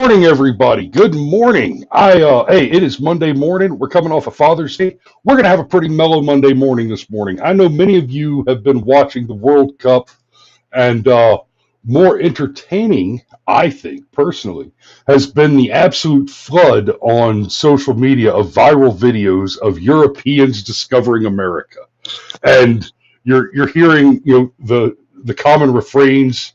Morning, everybody. Good morning. Hey, it is Monday morning. We're coming off of Father's Day. We're gonna have a pretty mellow Monday morning this morning. I know many of you have been watching the World Cup, and more entertaining, I think personally, has been the absolute flood on social media of viral videos of Europeans discovering America. And you're hearing the common refrains.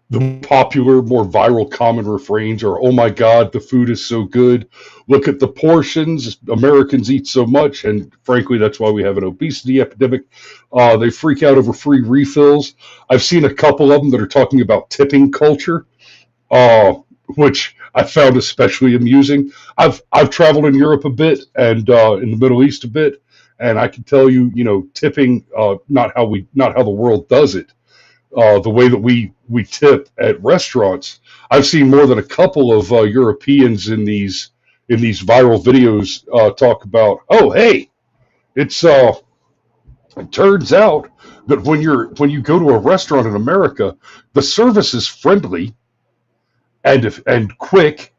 The popular, more viral, common refrains are, "Oh my God, the food is so good. Look at the portions. Americans eat so much." And frankly, that's why we have an obesity epidemic. They freak out over free refills. I've seen a couple of them that are talking about tipping culture, uh, which I found especially amusing. I've traveled in Europe a bit and in the Middle East a bit, and I can tell you, tipping, not how the world does it, the way that we tip at restaurants. I've seen more than a couple of Europeans in these viral videos talk about, "Oh, hey, it's it turns out that when you go to a restaurant in America, the service is friendly and quick,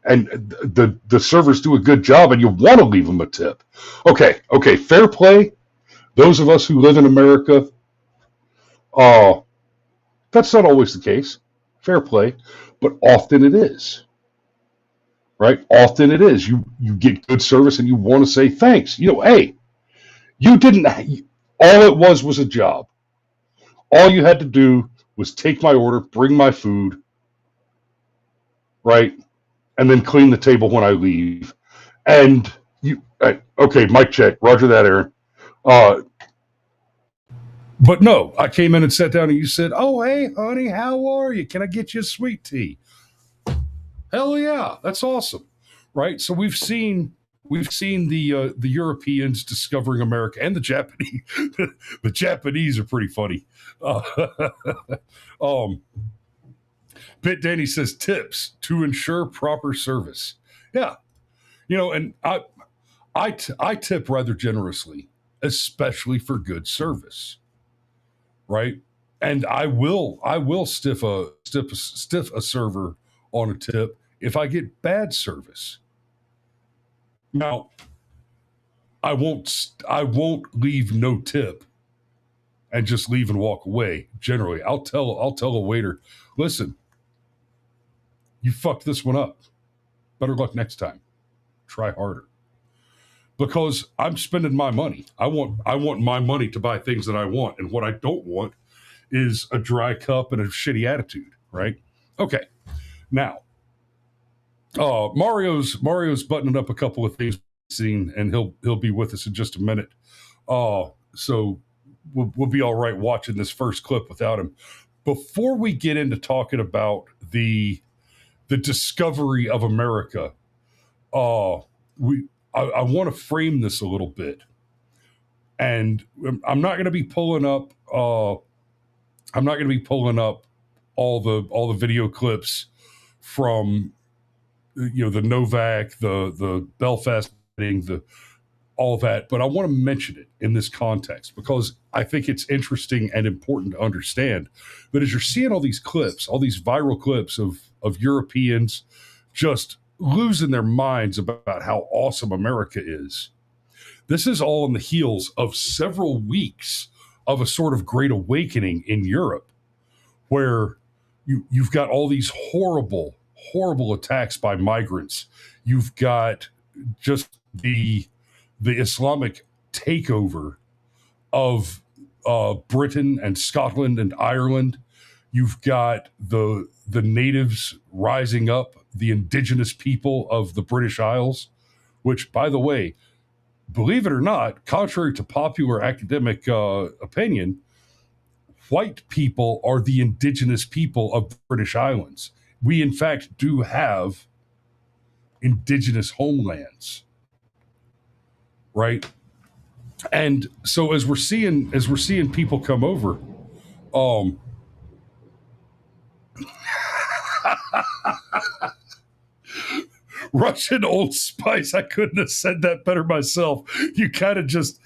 and the servers do a good job, and you want to leave them a tip." Okay, fair play. Those of us who live in America, uh, that's not always the case. Fair play, but often it is, right? Often it is. You get good service and you want to say thanks. Hey, you didn't. All it was a job. All you had to do was take my order, bring my food, right, and then clean the table when I leave. And okay, mic check. Roger that, Aaron. Uh, but no, I came in and sat down, and you said, "Oh, hey, honey, how are you? Can I get you a sweet tea?" Hell yeah, that's awesome, right? So we've seen the Europeans discovering America, and the Japanese. The Japanese are pretty funny. Uh, um, Bit Danny says tips to ensure proper service. Yeah, and I tip rather generously, especially for good service, right? And I will stiff a server on a tip if I get bad service. Now, I won't leave no tip and just leave and walk away. Generally, I'll tell a waiter, "Listen, you fucked this one up. Better luck next time. Try harder." Because I'm spending my money. I want my money to buy things that I want, and what I don't want is a dry cup and a shitty attitude, right? Okay. Now, Mario's buttoning up a couple of things seen, and he'll be with us in just a minute. So we'll be all right watching this first clip without him. Before we get into talking about the discovery of America, I want to frame this a little bit, and I'm not going to be pulling up. I'm not going to be pulling up all the video clips from the Novak, the Belfast thing, the all that, but I want to mention it in this context because I think it's interesting and important to understand that as you're seeing all these clips, all these viral clips of Europeans just losing their minds about how awesome America is, this is all in the heels of several weeks of a sort of great awakening in Europe, where you've got all these horrible attacks by migrants. You've got just the Islamic takeover of Britain and Scotland and Ireland. You've got the natives rising up, the indigenous people of the British Isles, which, by the way, believe it or not, contrary to popular academic opinion, white people are the indigenous people of the British Islands. We, in fact, do have indigenous homelands, right? And so as we're seeing people come over, um, Russian Old Spice. I couldn't have said that better myself. You kind of just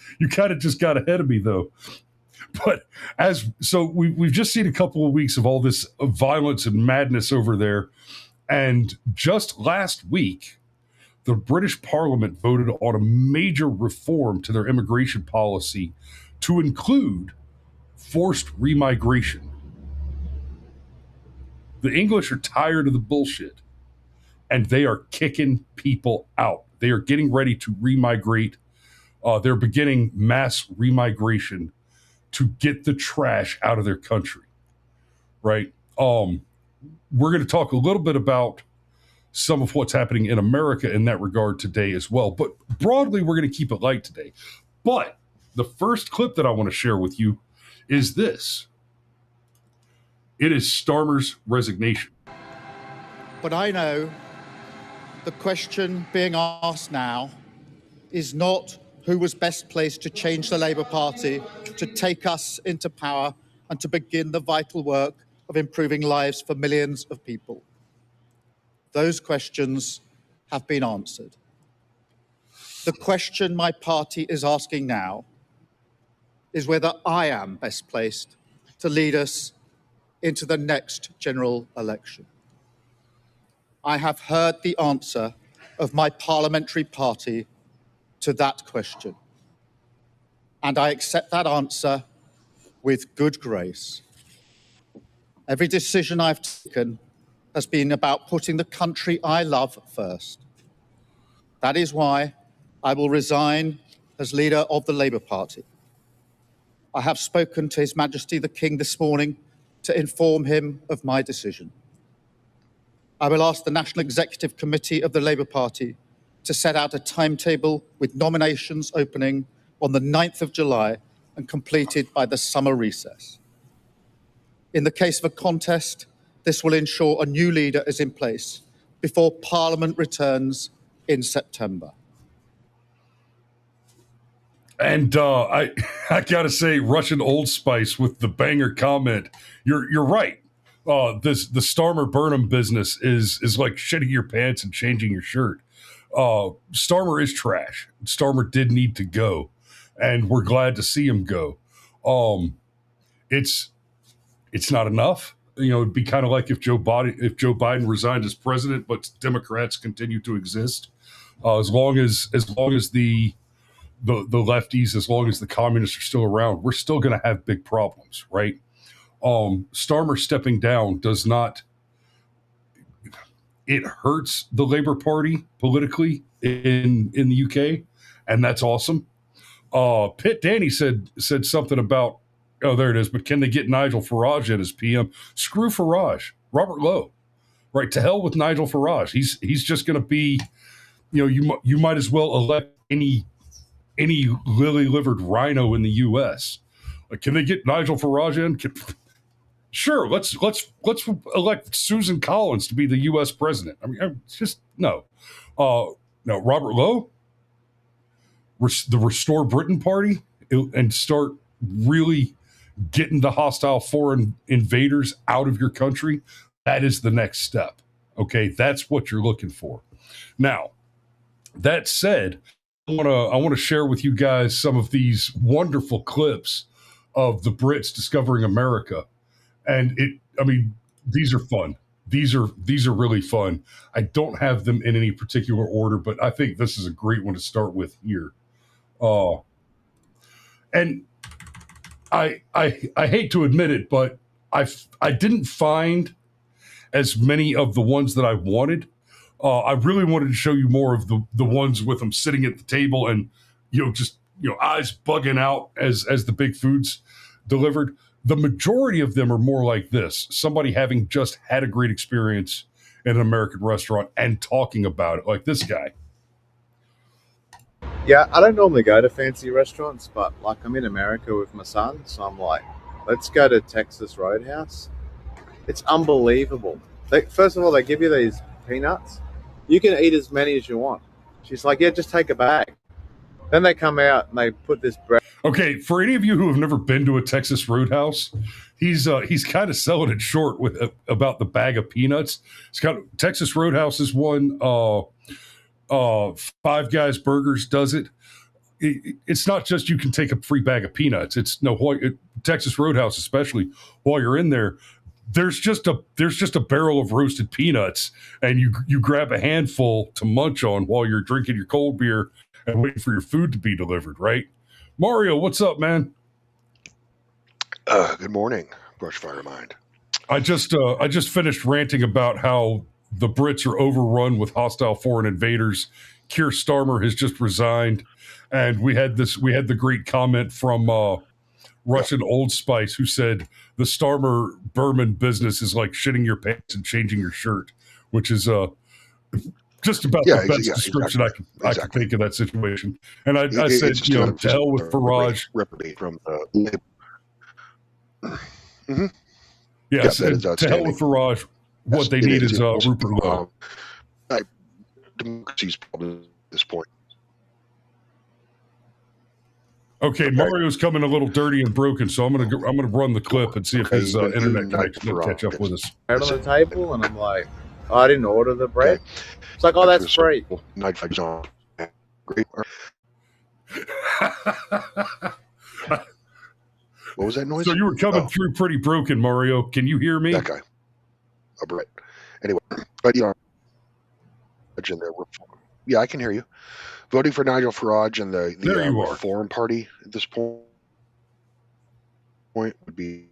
got ahead of me though. But we've just seen a couple of weeks of all this violence and madness over there. And just last week, the British Parliament voted on a major reform to their immigration policy to include forced remigration. The English are tired of the bullshit, and they are kicking people out. They are getting ready to remigrate. They're beginning mass remigration to get the trash out of their country, right? We're going to talk a little bit about some of what's happening in America in that regard today as well. But broadly, we're going to keep it light today. But the first clip that I want to share with you is this. It is Starmer's resignation. But I know the question being asked now is not who was best placed to change the Labour Party, to take us into power and to begin the vital work of improving lives for millions of people. Those questions have been answered. The question my party is asking now is whether I am best placed to lead us into the next general election. I have heard the answer of my parliamentary party to that question, and I accept that answer with good grace. Every decision I've taken has been about putting the country I love first. That is why I will resign as leader of the Labour Party. I have spoken to His Majesty the King this morning to inform him of my decision. I will ask the National Executive Committee of the Labour Party to set out a timetable with nominations opening on the 9th of July and completed by the summer recess. In the case of a contest, this will ensure a new leader is in place before Parliament returns in September. And I gotta say, Russian Old Spice with the banger comment. You're right. The Starmer Burnham business is like shitting your pants and changing your shirt. Starmer is trash. Starmer did need to go, and we're glad to see him go. It's not enough. You know, it'd be kind of like if Joe Biden resigned as president, but Democrats continue to exist. As long as the lefties, as long as the communists are still around, we're still going to have big problems, right? Starmer stepping down does not. It hurts the Labour Party politically in the UK, and that's awesome. Pitt Danny said something about, oh, there it is, but can they get Nigel Farage in as PM? Screw Farage. Robert Lowe. Right, to hell with Nigel Farage. He's just going to be, you might as well elect any lily-livered rhino in the U.S. Like, can they get Nigel Farage in? Sure, let's elect Susan Collins to be the U.S. president. I mean, it's just no. No, Robert Lowe, the Restore Britain Party, and start really getting the hostile foreign invaders out of your country. That is the next step. Okay, that's what you're looking for. Now, that said, I want to share with you guys some of these wonderful clips of the Brits discovering America. And these are fun. These are really fun. I don't have them in any particular order, but I think this is a great one to start with here. And I hate to admit it, but I didn't find as many of the ones that I wanted. I really wanted to show you more of the ones with them sitting at the table and eyes bugging out as the big food's delivered. The majority of them are more like this: somebody having just had a great experience in an American restaurant and talking about it, like this guy. Yeah, I don't normally go to fancy restaurants, but like I'm in America with my son, so I'm like, let's go to Texas Roadhouse. It's unbelievable. First of all, they give you these peanuts. You can eat as many as you want. She's like, yeah, just take a bag. Then they come out and they put this bread. Okay, for any of you who have never been to a Texas Roadhouse, he's kind of selling it short with about the bag of peanuts. It's kind of Texas Roadhouse is one. Five Guys Burgers does it. it's not just you can take a free bag of peanuts. It's Texas Roadhouse, especially while you're in there. There's just a barrel of roasted peanuts, and you grab a handful to munch on while you're drinking your cold beer and waiting for your food to be delivered. Right, Mario? What's up, man? Good morning, Brushfire Mind. I just finished ranting about how the Brits are overrun with hostile foreign invaders. Keir Starmer has just resigned, and we had the great comment from Russian Old Spice who said the Starmer Berman business is like shitting your pants and changing your shirt, which is just about the best description exactly. I can think of that situation. And I said, to hell with Farage. Reprobate from the label. Mm-hmm. Yes, to hell with Farage. What they need is Rupert Lowe. Democracy's problem at this point. Okay, Mario's coming a little dirty and broken, so I'm gonna run the clip and see if his internet connection will catch up with us. Bread on the table, and I'm like, I didn't order the bread. It's like, oh, that's free. Night flags on. Great. What was that noise? So you were coming through pretty broken, Mario. Can you hear me? That guy. Right. Anyway, but in there, I can hear you. Voting for Nigel Farage and the Reform Party at this point would be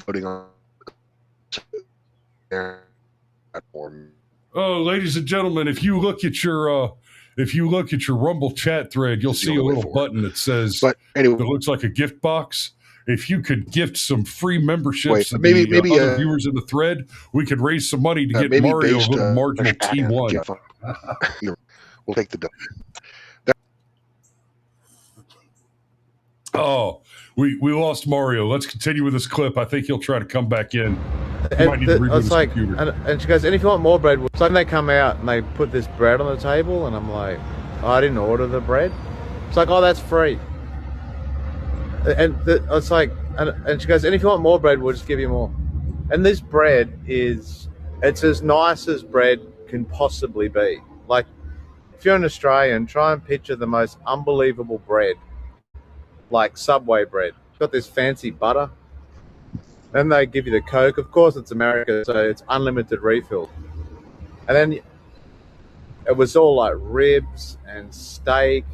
voting on platform. Oh, ladies and gentlemen, if you look at your Rumble chat thread, you'll see a little button that says, but anyway, that looks like a gift box. If you could gift some free memberships to maybe other viewers in the thread, we could raise some money to get Mario a little marginal T1. We'll take the. Oh, we lost Mario. Let's continue with this clip. I think he'll try to come back in. It's like, and she goes, and if you want more bread, so then they come out and they put this bread on the table, and I'm like, oh, I didn't order the bread. It's like, oh, that's free. And it's like, and she goes, and if you want more bread, we'll just give you more. And this bread it's as nice as bread can possibly be. Like, if you're an Australian, try and picture the most unbelievable bread, like Subway bread. It's got this fancy butter. Then they give you the Coke. Of course, it's America, so it's unlimited refill. And then it was all like ribs and steak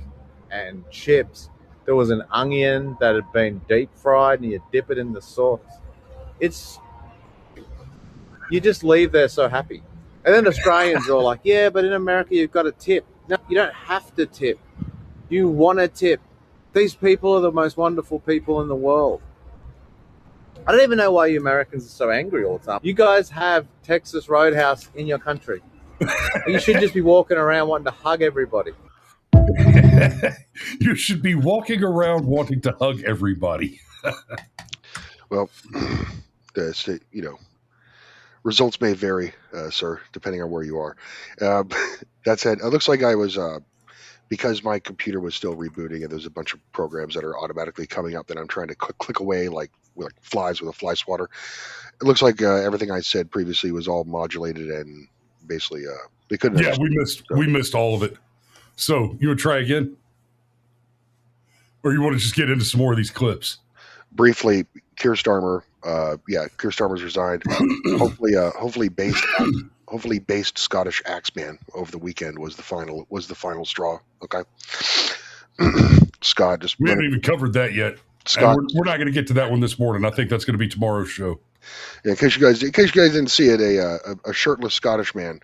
and chips. There was an onion that had been deep fried, and you dip it in the sauce. You just leave there so happy. And then Australians are all like, yeah, but in America you've got to tip. No, you don't have to tip. You want to tip. These people are the most wonderful people in the world. I don't even know why you Americans are so angry all the time. You guys have Texas Roadhouse in your country. You should just be walking around wanting to hug everybody. You should be walking around wanting to hug everybody. Well, results may vary, sir, depending on where you are. That said, it looks like I was, because my computer was still rebooting and there's a bunch of programs that are automatically coming up that I'm trying to click away like flies with a fly swatter. It looks like everything I said previously was all modulated and basically they couldn't. Yeah, we missed all of it. So you would try again? Or you want to just get into some more of these clips? Briefly, Keir Starmer. Keir Starmer's resigned. Hopefully based Scottish Axeman over the weekend was the final straw. Okay. Scott we haven't even covered that yet. Scott, we're not going to get to that one this morning. I think that's going to be tomorrow's show. Yeah, in case you guys didn't see it, a shirtless Scottish man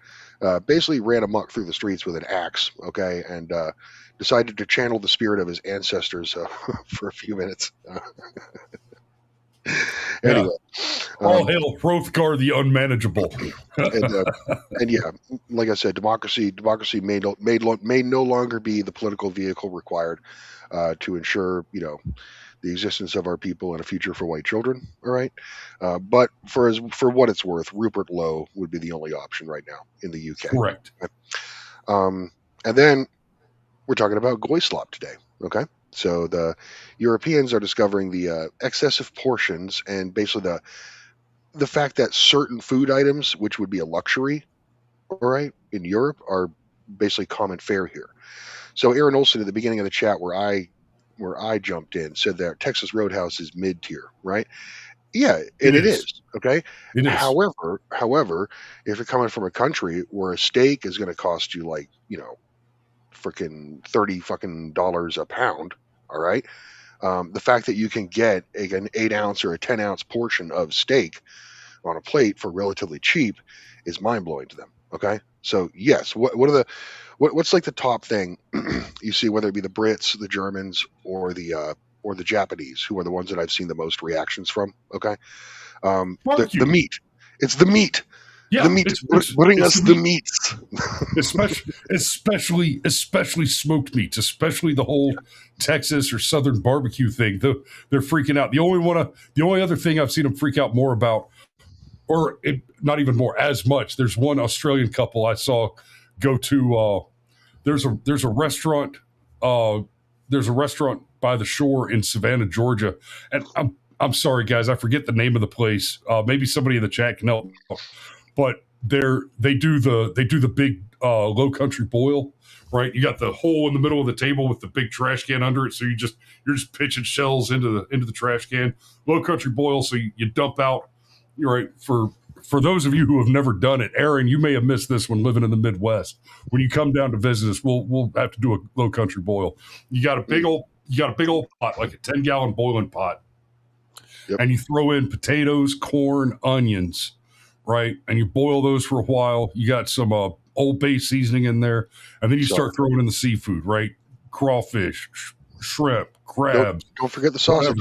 basically ran amok through the streets with an axe, okay, and decided to channel the spirit of his ancestors for a few minutes. Anyway, all hail Hrothgar the Unmanageable. and yeah, like I said, democracy may no longer be the political vehicle required to ensure the existence of our people and a future for white children. All right, but for what it's worth, Rupert Lowe would be the only option right now in the UK. Correct. And then we're talking about Goyslop today. Okay. So the Europeans are discovering the excessive portions and basically the fact that certain food items, which would be a luxury, all right, in Europe, are basically common fare here. So Aaron Olson at the beginning of the chat where I jumped in said that Texas Roadhouse is mid tier, right? Yeah, and it is. Okay. It is. However, if you're coming from a country where a steak is going to cost you like, freaking $30 a pound, all right, the fact that you can get an 8-ounce or a 10-ounce portion of steak on a plate for relatively cheap is mind blowing to them. Okay, so yes, what's like the top thing you see, whether it be the Brits, the Germans, or the Japanese, who are the ones that I've seen the most reactions from? Okay, the meat. It's the meat. Yeah, the meat. Bring us the meats. especially smoked meats, especially the whole Texas or Southern barbecue thing. They're freaking out. The only other thing I've seen them freak out more about, not even more, as much. There's one Australian couple I saw go to. There's a restaurant. There's a restaurant by the shore in Savannah, Georgia, and I'm sorry, guys, I forget the name of the place. Maybe somebody in the chat can help. But they do the big low country boil, right? You got the hole in the middle of the table with the big trash can under it, so you're just pitching shells into the trash can. Low country boil, so you dump out. You're right. For those of you who have never done it, Aaron, you may have missed this when living in the Midwest. When you come down to visit us, we'll have to do a low country boil. You got a big old pot, like a 10-gallon boiling pot, and you throw in potatoes, corn, onions. Right, and you boil those for a while. You got some Old Bay seasoning in there, and then you start throwing in the seafood, right? Crawfish, shrimp, crabs. Don't forget the sausage.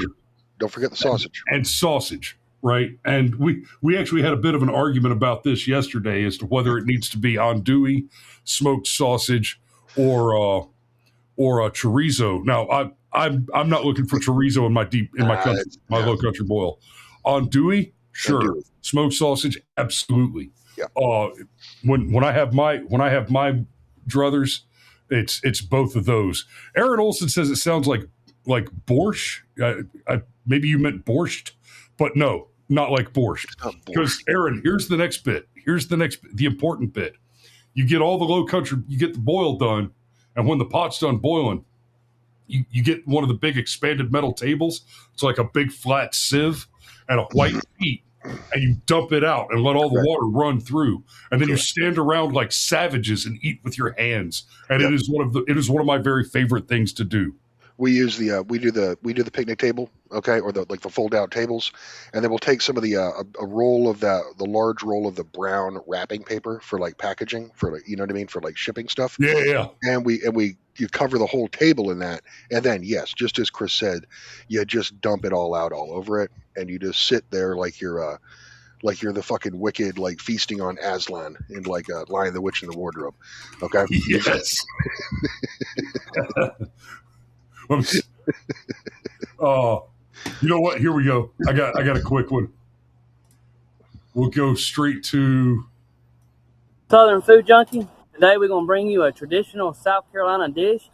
Don't forget the sausage. And sausage, right? And we actually had a bit of an argument about this yesterday as to whether it needs to be andouille, smoked sausage, or chorizo. Now, I'm not looking for chorizo in my low country boil. Andouille. Sure. Smoked sausage, absolutely. Yeah. When I have my druthers, it's both of those. Aaron Olson says it sounds like borscht. Maybe you meant borscht, but no, not like borscht. Because Aaron, here's the next bit. The important bit. You get all the low country, you get the boil done, and when the pot's done boiling, you get one of the big expanded metal tables. It's like a big flat sieve and a white sheet, and you dump it out and let all the water run through, and then you stand around like savages and eat with your hands. And it is one of my very favorite things to do. We use we do the picnic table, okay, or the fold out tables, and then we'll take some of the a roll of the large roll of the brown wrapping paper for like packaging, for like, you know what I mean, for like shipping stuff. Yeah. And you cover the whole table in that, and then yes, just as Chris said, you just dump it all out all over it, and you just sit there like you're the fucking wicked, like feasting on Aslan in like Lion, the Witch, and the Wardrobe. Okay. Yes. You know what? Here we go. I got a quick one. We'll go straight to Southern Food Junkie. Today we're going to bring you a traditional South Carolina dish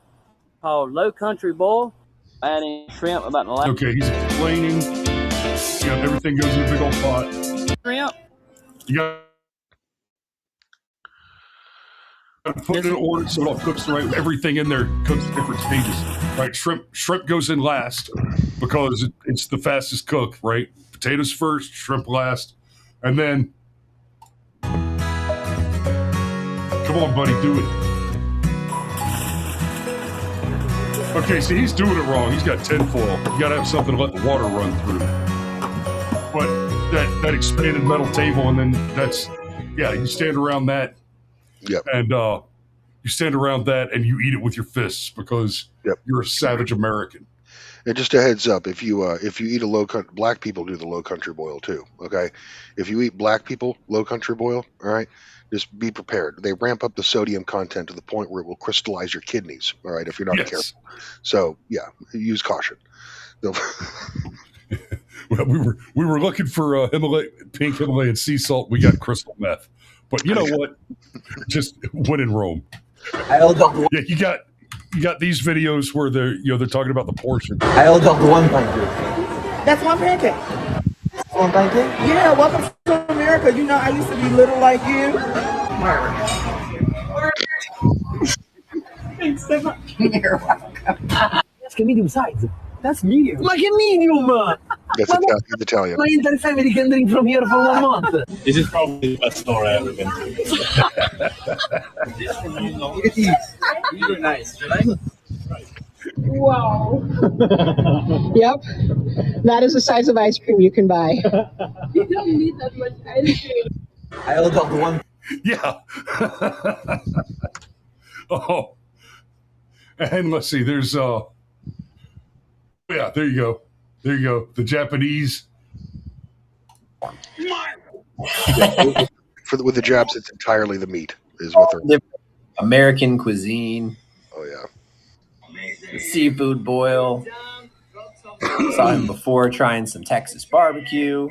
called Low Country Boil. Adding shrimp about the last. Okay, he's explaining. Yeah, everything goes in a big old pot. Shrimp. You got to put it in order so it all cooks the right way. Everything in there cooks at different stages. Right, shrimp goes in last because it's the fastest cook, right? Potatoes first, shrimp last, and then come on, buddy, do it. Okay, see, he's doing it wrong. He's got tinfoil. You got to have something to let the water run through. But that expanded metal table, and then you stand around that. Yep. And you stand around that and you eat it with your fists because you're a savage American. And just a heads up, if you eat black people do the low country boil too. Okay, if you eat black people low country boil, all right, just be prepared. They ramp up the sodium content to the point where it will crystallize your kidneys. All right, if you're not careful. So yeah, use caution. Well, we were looking for pink Himalayan sea salt. We got crystal meth. But you know what? Just when in Rome. Yeah, you got these videos where they're talking about the portion. I held up one pancake. That's one pancake. Oh, thank you. Yeah, welcome to America. You know, I used to be little like you. Thanks so much. You're welcome. That's a medium size. That's medium. Like a medium. That's Italian. My entire family can drink from here for 1 month. This is probably the best store I've ever been to. Look at these. These are nice. Wow. Yep. That is the size of ice cream you can buy. You don't need that much ice cream. I only got one. Yeah. Oh. And let's see, there's yeah, there you go. There you go. The Japanese. With the Japs, it's entirely the meat is what they're. American cuisine. Oh yeah. The seafood boil. Saw him before trying some Texas barbecue.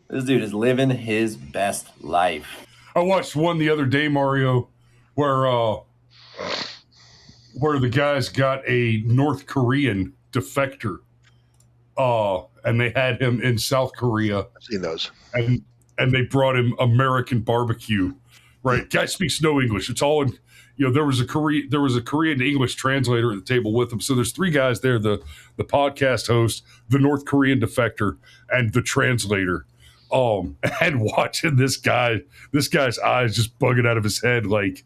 This dude is living his best life. I watched one the other day, Mario, where the guys got a North Korean defector, and they had him in South Korea. I've seen those. And they brought him American barbecue. Right, guy speaks no English. It's all in. There was a Korean to English translator at the table with him. So there's three guys there: the podcast host, the North Korean defector, and the translator. And watching this guy's eyes just bugging out of his head, like,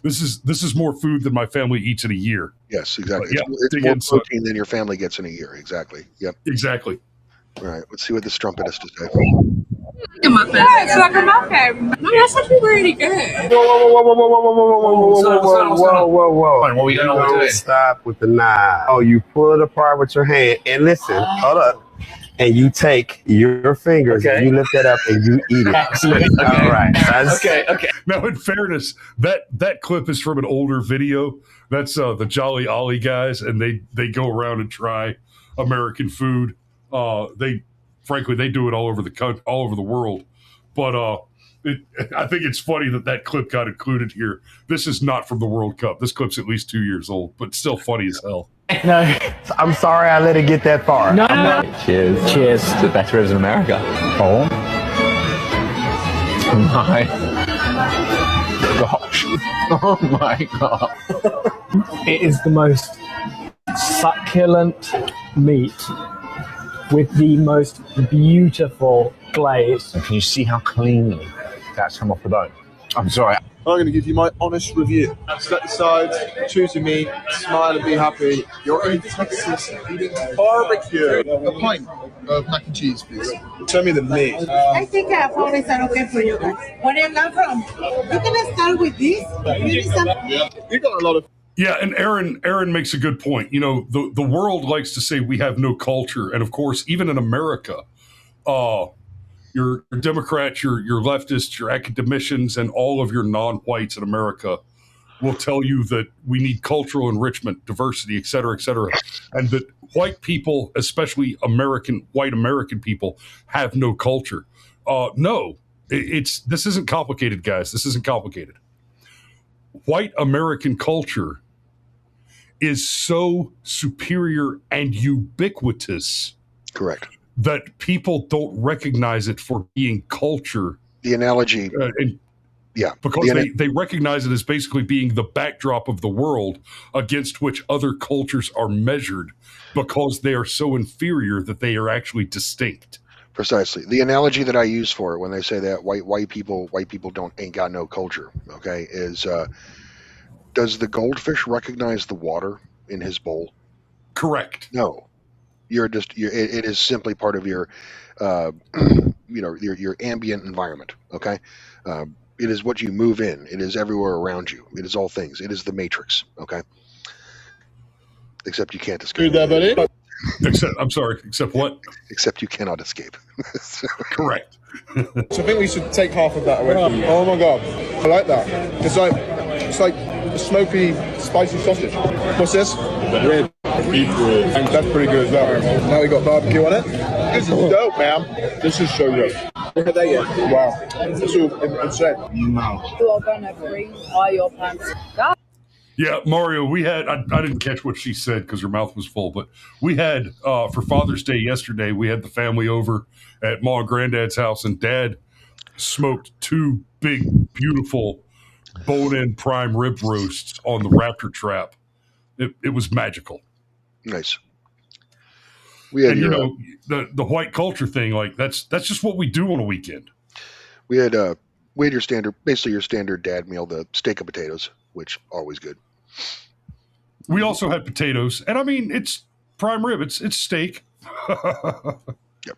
this is more food than my family eats in a year. Yes, exactly. Yeah, it's more protein than your family gets in a year. Exactly. Yep. Exactly. All right. Let's see what this trumpet has to say. Muffin. Yeah, it's like a muffin. No, that's actually really good. Whoa. What we doing? Stop with the knife. Oh, you pull it apart with your hand. And listen, hold up. And you take your fingers, and you lift that up, and you eat it. Excellent. Okay. All right. Okay. Now, in fairness, that clip is from an older video. That's the Jolly Ollie guys, and they go around and try American food. They do it all over the world. But I think it's funny that clip got included here. This is not from the World Cup. This clip's at least 2 years old, but still funny as hell. No, I'm sorry I let it get that far. No. Cheers to the best ribs in America. Oh my gosh. Oh my god. It is the most succulent meat with the most beautiful glaze. Can you see how cleanly that's come off the bone? I'm sorry. I'm going to give you my honest review. Set the sides, choose your meat, smile and be happy. You're in Texas eating barbecue. A pint of mac and cheese, please. Tell me the meat. I think I found is okay for you guys. Where are you not from? You're going to start with this? Yeah, you got a lot of... Yeah, and Aaron makes a good point. The world likes to say we have no culture. And, of course, even in America, your Democrats, your leftists, your academicians, and all of your non-whites in America will tell you that we need cultural enrichment, diversity, et cetera, and that white people, especially white American people, have no culture. No, this isn't complicated, guys. This isn't complicated. White American culture is so superior and ubiquitous. Correct. That people don't recognize it for being culture. The analogy. Because they recognize it as basically being the backdrop of the world against which other cultures are measured because they are so inferior that they are actually distinct. Precisely. The analogy that I use for it when they say that white people ain't got no culture, okay, is does the goldfish recognize the water in his bowl? Correct. No. It is simply part of your your ambient environment. Okay, it is what you move in. It is everywhere around you. It is all things. It is the matrix. Okay, except you can't escape. Except what? Except you cannot escape. Correct. So I think we should take half of that away from you. Oh my god, I like that. It's like a smoky, spicy sausage. What's this? Rib. Beef rib. And that's pretty good as well. Now we got barbecue on it. This is dope, man. This is so good. Look at that, yeah. Wow. This is insane. No. You are gonna bring all your pants. Yeah, Mario, we had, I didn't catch what she said because her mouth was full, but we had, for Father's Day yesterday, we had the family over at Ma and Granddad's house, and Dad smoked 2 big, beautiful bone-in prime rib roasts on the Raptor Trap. It was magical. Nice. And the white culture thing, like that's just what we do on a weekend. We had your standard, basically your standard dad meal, the steak and potatoes, which always good. We also had potatoes, and I mean it's prime rib, it's steak. Yep.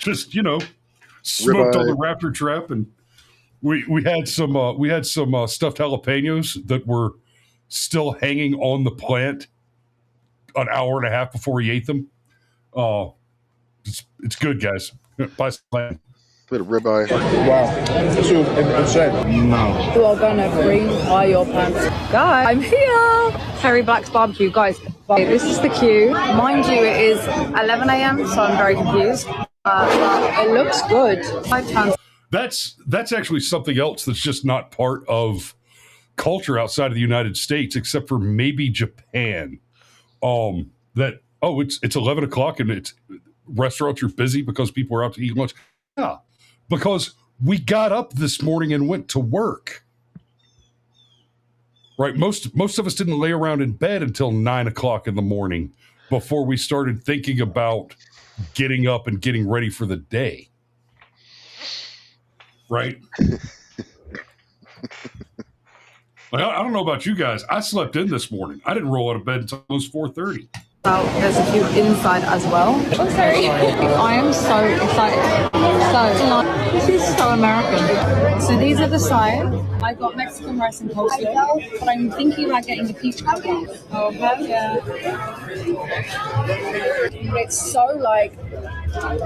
Just smoked on the Raptor Trap, and we had some stuffed jalapenos that were still hanging on the plant an hour and a half before we ate them. It's good, guys. Buy some plant. Bit of ribeye. Wow, this is insane. No. You are gonna bring all your pants. Guys, I'm here. Terry Black's barbecue, guys. This is the queue. Mind you, it is 11 a.m., so I'm very confused. But it looks good. 5 tons. That's actually something else that's just not part of culture outside of the United States, except for maybe Japan. It's 11 o'clock and restaurants are busy because people are out to eat lunch. Yeah, because we got up this morning and went to work. Right, most of us didn't lay around in bed until 9 o'clock in the morning before we started thinking about getting up and getting ready for the day. Right? Like, I don't know about you guys. I slept in this morning. I didn't roll out of bed until it was 4:30. Well, there's a queue inside as well. Oh, sorry. I am so excited. So, this is so American. So these are the sides. I got Mexican rice and coleslaw, but I'm thinking about getting the peach cobbler. Oh, yeah. It's so like...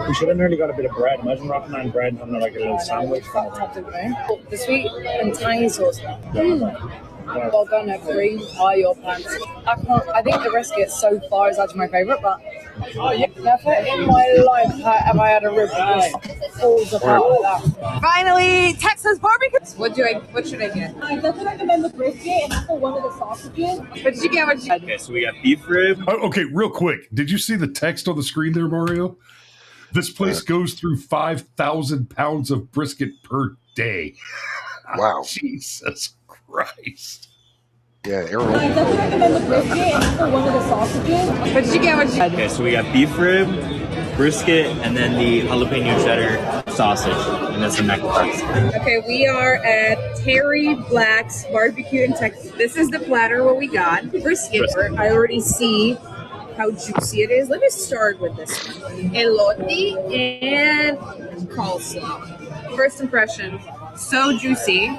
We should have nearly got a bit of bread. Imagine wrapping on bread and having like a little sandwich. The sweet and tiny sauce. We're gonna bring all your pants. I think the brisket so far is actually my favourite, but never in my life have I had a rib that just falls apart like that. Finally, Texas barbecue. What should I get? I definitely recommend the brisket and also one of the sausages. What did you get? Okay, so we got beef rib. Oh, okay, real quick. Did you see the text on the screen there, Mario? This place goes through 5,000 pounds of brisket per day. Wow. Jesus Christ. Yeah, Aaron. I definitely recommend the brisket and also one of the sausages. What did you get? Okay, so we got beef rib, brisket, and then the jalapeno cheddar sausage, and then some macaroni. Okay, we are at Terry Black's Barbecue in Texas. This is the platter what we got. Brisket. I already see how juicy it is. Let me start with this one. Elote and coleslaw. First impression, so juicy.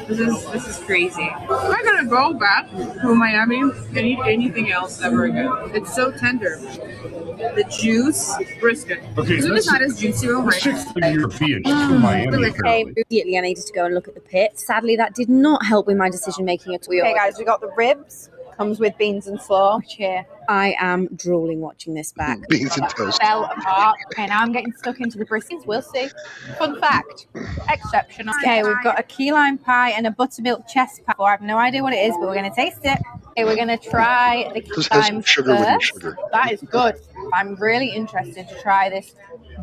This is crazy. I'm not gonna go back to Miami and eat anything else ever again. It's so tender. The juice, brisket. Okay, it's not as juicy, right? European. Miami. Immediately, I needed to go and look at the pit. Sadly, that did not help with my decision making at all. Okay, guys, we got the ribs. Comes with beans and slaw. Cheer. I am drooling watching this back. Beans and toast. Fell apart. Okay, now I'm getting stuck into the briskets. We'll see. Fun fact. Exceptional. Okay, we've got a key lime pie and a buttermilk chest pie. I have no idea what it is, but we're going to taste it. Okay, we're going to try the key lime first. Sugar. That is good. I'm really interested to try this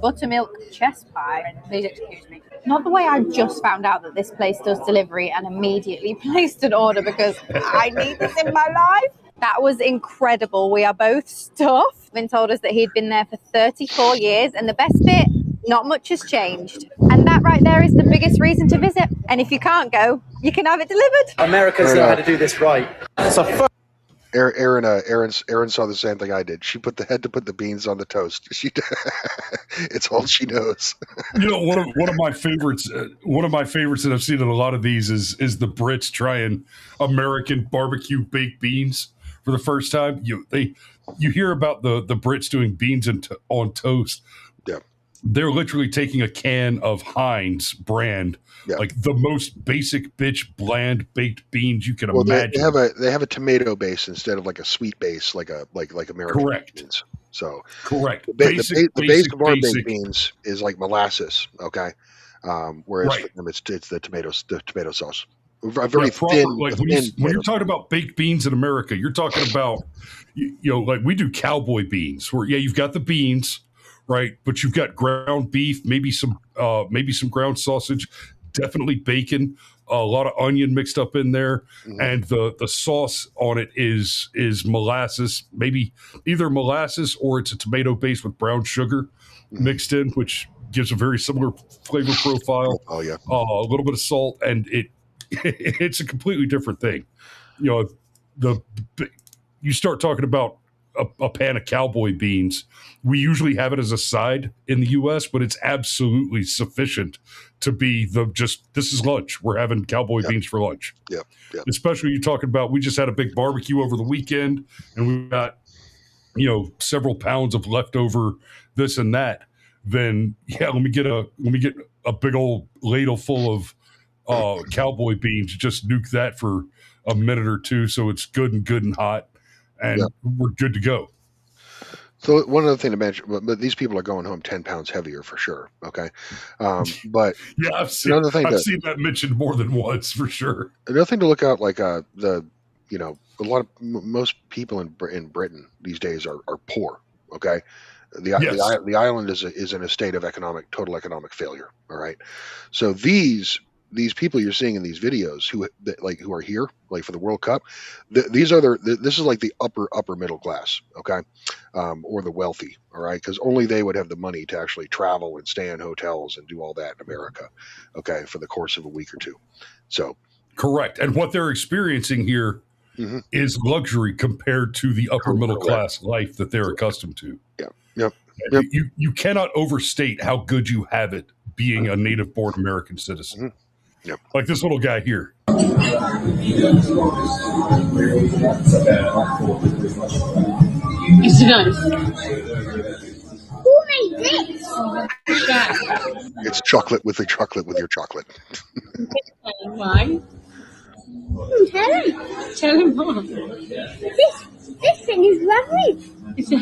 buttermilk chest pie. Please excuse me. Not the way I just found out that this place does delivery and immediately placed an order because I need this in my life. That was incredible. We are both stuffed. Vin told us that he'd been there for 34 years, and the best bit, not much has changed. And that right there is the biggest reason to visit. And if you can't go, you can have it delivered. America's know how to do this right. So Aaron saw the same thing I did. She had to put the beans on the toast. It's all she knows. One of my favorites. One of my favorites that I've seen in a lot of these is the Brits trying American barbecue baked beans for the first time. You hear about the Brits doing beans on toast. Yeah. They're literally taking a can of Heinz brand, like the most basic bitch bland baked beans you can imagine. They have a tomato base instead of like a sweet base, like American beans. So correct. The base of our baked beans is like molasses. Okay, whereas for them it's the tomato sauce. a very proper, thin. like when you're talking about baked beans in America, you're talking about like we do cowboy beans, where you've got the beans, right, but you've got ground beef, maybe some ground sausage, definitely bacon, a lot of onion mixed up in there, and the sauce on it is molasses, maybe either molasses or it's a tomato base with brown sugar mixed in, which gives a very similar flavor profile. Oh yeah, a little bit of salt, and it's a completely different thing. You start talking about a pan of cowboy beans. We usually have it as a side in the U.S., but it's absolutely sufficient to be this is lunch. We're having cowboy beans for lunch. Yep. Especially you're talking about, we just had a big barbecue over the weekend, and we got several pounds of leftover this and that. Then let me get a big old ladle full of cowboy beans. Just nuke that for a minute or two, so it's good and hot, and we're good to go. So one other thing to mention, but these people are going home 10 pounds heavier for sure. Okay, but yeah, I've seen that mentioned more than once for sure. Another thing to look out, like most people in Britain these days are poor. Okay, the island is in a state of total economic failure. All right, so these people you're seeing in these videos who are here like for the World Cup, this is like the upper middle class, okay, or the wealthy, all right, because only they would have the money to actually travel and stay in hotels and do all that in America, okay, for the course of a week or two. So correct, and what they're experiencing here is luxury compared to the upper middle class life that they're accustomed to. Yep. You cannot overstate how good you have it being a native-born American citizen. Yep. Like this little guy here. It's nice. Who made this? It's chocolate with your chocolate. Why? Tell him more. This thing is lovely. It's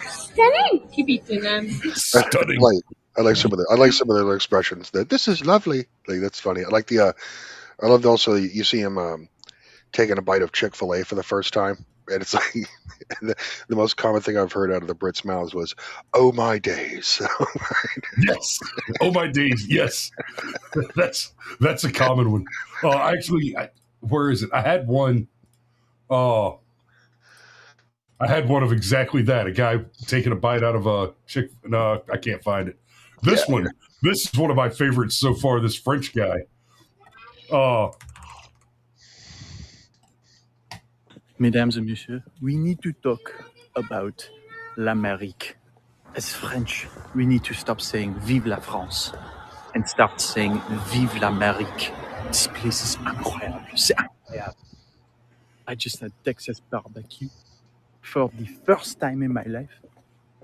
stunning. Keep eating them. Stunning. I like some of the other expressions. That this is lovely. Like that's funny. I like I loved also you see him taking a bite of Chick-fil-A for the first time, and it's like the most common thing I've heard out of the Brits' mouths was "Oh my days." Yes. Oh my days. Yes. That's a common one. Where is it? I had one. I had one of exactly that. A guy taking a bite out of a chick. No, I can't find it. This is one of my favorites so far. This French guy. Mesdames et messieurs, we need to talk about l'Amérique. As French, we need to stop saying Vive la France and start saying Vive l'Amérique. This place is incroyable. C'est incroyable. I just had Texas barbecue for the first time in my life.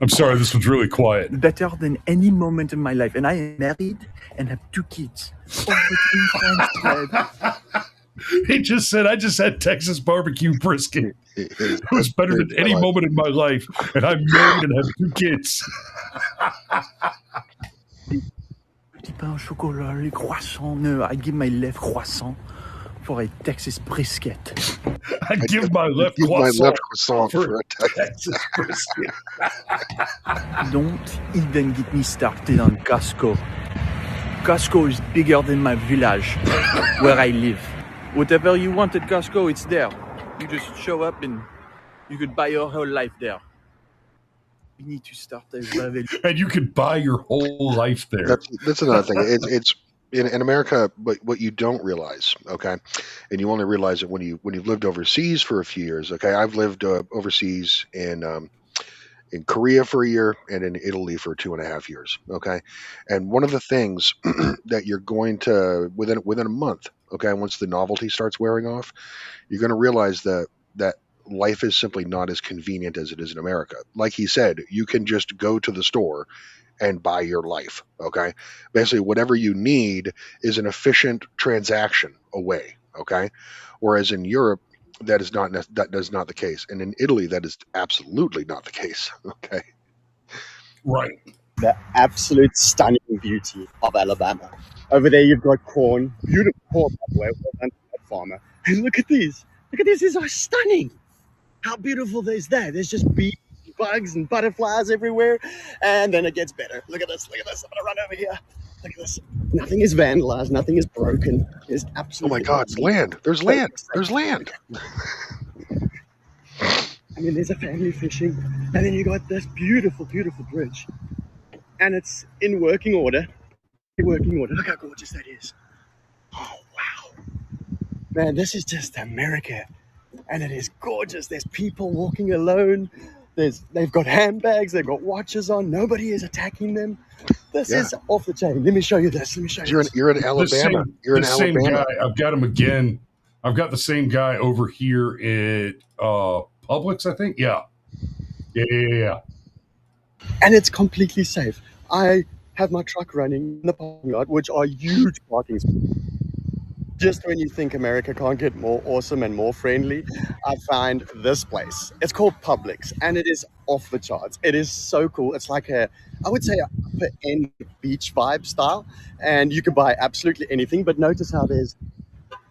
I'm sorry, this was really quiet. Better than any moment in my life. And I am married and have 2 kids. He just said, I just had Texas barbecue brisket. It was better than any moment in my life. And I'm married and have 2 kids. Petit pain au chocolat, les croissants. No, I give my left croissant for a Texas brisket. I give my left croissant for a Texas brisket. Don't even get me started on Costco. Costco is bigger than my village where I live. Whatever you want at Costco, it's there. You just show up and you could buy your whole life there. We need to start a revolution. And you could buy your whole life there. That's another thing. It's in America, but what you don't realize, okay, and you only realize it when you've lived overseas for a few years. Okay, I've lived overseas in Korea for a year and in Italy for 2.5 years. Okay, and one of the things that you're going to within a month, okay, once the novelty starts wearing off, you're going to realize that life is simply not as convenient as it is in America. Like he said, you can just go to the store and buy your life. Okay, basically whatever you need is an efficient transaction away. Okay, whereas in Europe that is not the case, and in Italy that is absolutely not the case. Okay, right. the absolute stunning beauty of Alabama. Over there, you've got corn, beautiful corn, by the way, well done to that farmer. And look at these. Look at this. These are stunning. How beautiful is that? There's just bees, bugs, and butterflies everywhere. And then it gets better. Look at this. Look at this. I'm going to run over here. Look at this. Nothing is vandalized. Nothing is broken. There's absolutely. Oh my God! Land. There's land. There's land. I mean, there's a family fishing, and then you got this beautiful, beautiful bridge, and it's in working order. Working order. Look how gorgeous that is. Oh wow, man, this is just America, and it is gorgeous. There's people walking alone. They've got handbags. They've got watches on. Nobody is attacking them. This is off the chain. Let me show you this. Let me show you. You're in Alabama. You're in Alabama. Same guy. Alabama. I've got him again. I've got the same guy over here at Publix, I think. Yeah. And it's completely safe. I have my truck running in the parking lot, which are huge parking spots. Just when you think America can't get more awesome and more friendly, I find this place. It's called Publix, and it is off the charts. It is so cool. It's like I would say, upper end beach vibe style, and you can buy absolutely anything. But notice how there's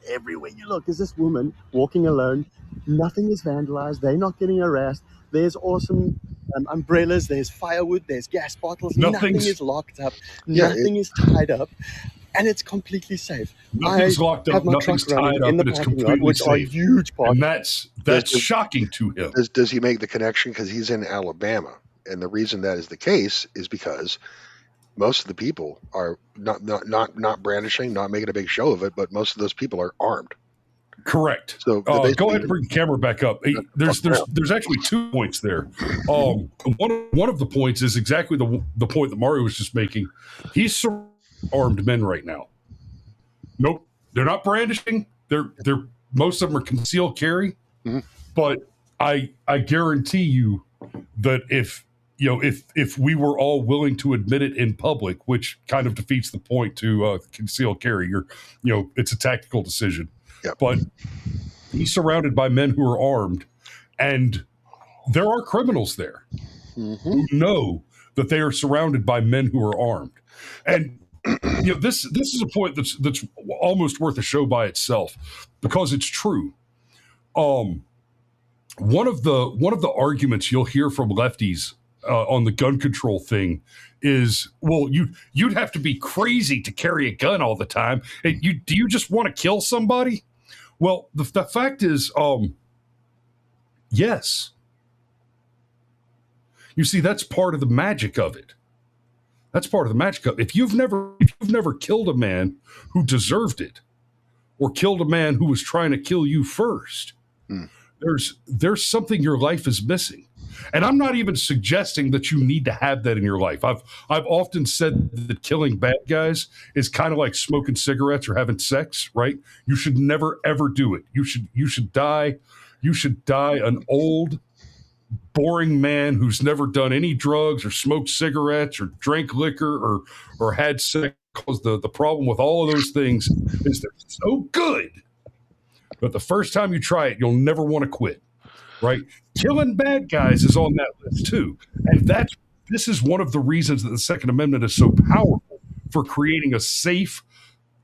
everywhere you look is this woman walking alone. Nothing is vandalized. They're not getting harassed. There's awesome umbrellas. There's firewood. There's gas bottles. Nothing is locked up. Nothing is tied up. And it's completely safe. Nothing's locked up, nothing's tied up, and it's completely safe. Are huge and that's shocking to him. Does he make the connection because he's in Alabama? And the reason that is the case is because most of the people are not brandishing, not making a big show of it, but most of those people are armed. Correct. So go ahead and bring the camera back up. There's actually 2 points there. One of the points is exactly the point that Mario was just making. He's armed men right now. Nope, they're not brandishing. They're most of them are concealed carry. Mm-hmm. But I guarantee you that if we were all willing to admit it in public, which kind of defeats the point to concealed carry, it's a tactical decision. Yep. But he's surrounded by men who are armed, and there are criminals there who know that they are surrounded by men who are armed. And this is a point that's almost worth a show by itself because it's true. One of the arguments you'll hear from lefties on the gun control thing is, well, you'd have to be crazy to carry a gun all the time. Do you just want to kill somebody? Well, the fact is, yes. You see, that's part of the magic of it. That's part of the magic of it. If you've never killed a man who deserved it, or killed a man who was trying to kill you first, there's something your life is missing. And I'm not even suggesting that you need to have that in your life. I've often said that killing bad guys is kind of like smoking cigarettes or having sex, right? You should never ever do it. You should die an old, boring man who's never done any drugs or smoked cigarettes or drank liquor or had sex. Because the problem with all of those things is they're so good, but the first time you try it, you'll never want to quit. Right? Killing bad guys is on that list too. And this is one of the reasons that the Second Amendment is so powerful for creating a safe,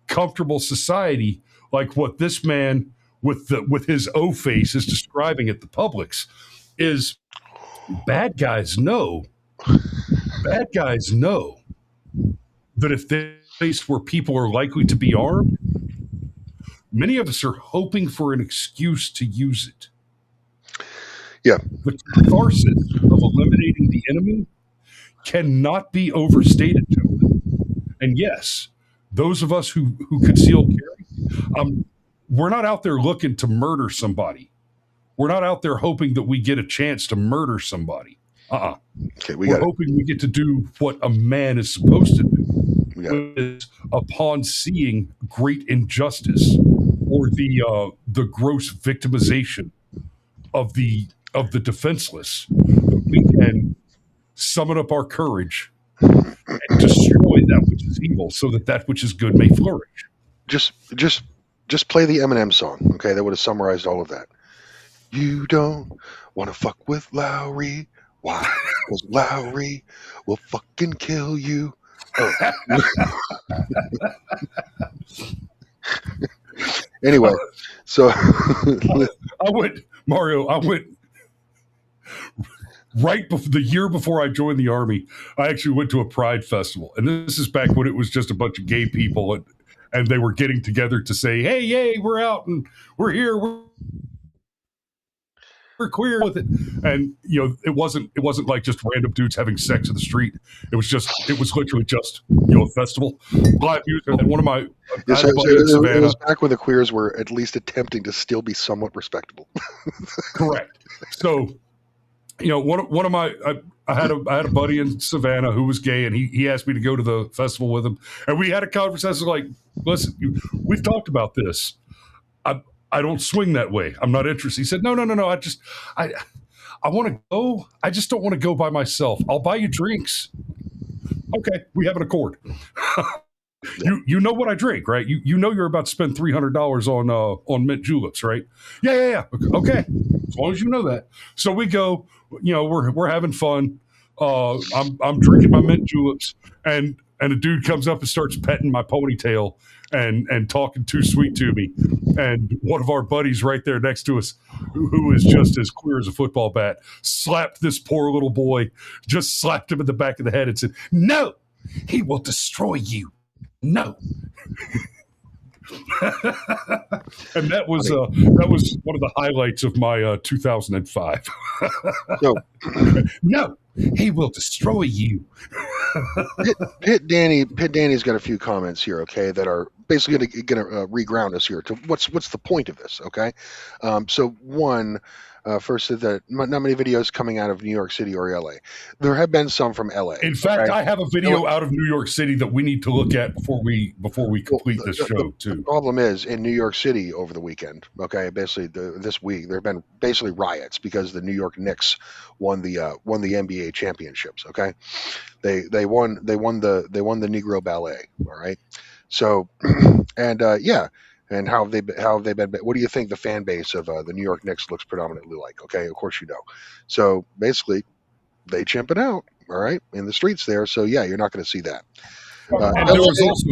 comfortable society like what this man with his O face is describing at the Publix. Is bad guys know that if they're in a place where people are likely to be armed, many of us are hoping for an excuse to use it. Yeah. The catharsis of eliminating the enemy cannot be overstated, gentlemen. And yes, those of us who conceal carry, we're not out there looking to murder somebody. We're not out there hoping that we get a chance to murder somebody. Okay, we're hoping we get to do what a man is supposed to do. Is upon seeing great injustice or the gross victimization of the defenseless, we can summon up our courage and destroy that which is evil, so that which is good may flourish. Just play the Eminem song, okay? That would have summarized all of that. You don't want to fuck with Lowry. Why? Because Lowry will fucking kill you. Oh. Anyway, so I went right before the year before I joined the Army. I actually went to a Pride festival, and this is back when it was just a bunch of gay people, and they were getting together to say, "Hey, yay, we're out and we're here. We're queer with it." And it wasn't like just random dudes having sex in the street. It was literally just a festival, live music. And one of my it was back when the queers were at least attempting to still be somewhat respectable. Correct. So one of my I had a buddy in Savannah who was gay, and he asked me to go to the festival with him, and we had a conversation like, listen, we've talked about this. I don't swing that way. I'm not interested. He said, no. I want to go. I just don't want to go by myself. I'll buy you drinks. Okay, we have an accord. You know what I drink, right? You know you're about to spend $300 on mint juleps, right? Yeah. Okay, as long as you know that. So we go. We're having fun. I'm drinking my mint juleps, and a dude comes up and starts petting my ponytail and talking too sweet to me. And one of our buddies right there next to us, who is just as queer as a football bat, slapped this poor little boy, just slapped him in the back of the head and said, "No, he will destroy you. No." And that was one of the highlights of my 2005. No, he will destroy you. Pit Danny's got a few comments here, okay, that are basically going to reground us here to what's the point of this, okay? So one, first is that not many videos coming out of New York City or LA. There have been some from LA. In fact, I have a video out of New York City that we need to look at before we complete this show too. The problem is in New York City over the weekend, okay, basically this week there have been basically riots because the New York Knicks won the NBA championships, okay? They won the Negro Ballet, all right? So and and how have they been? What do you think the fan base of the New York Knicks looks predominantly like? Okay, of course you know. So basically, they chimp it out, all right, in the streets there. So yeah, you're not going to see that. And there was also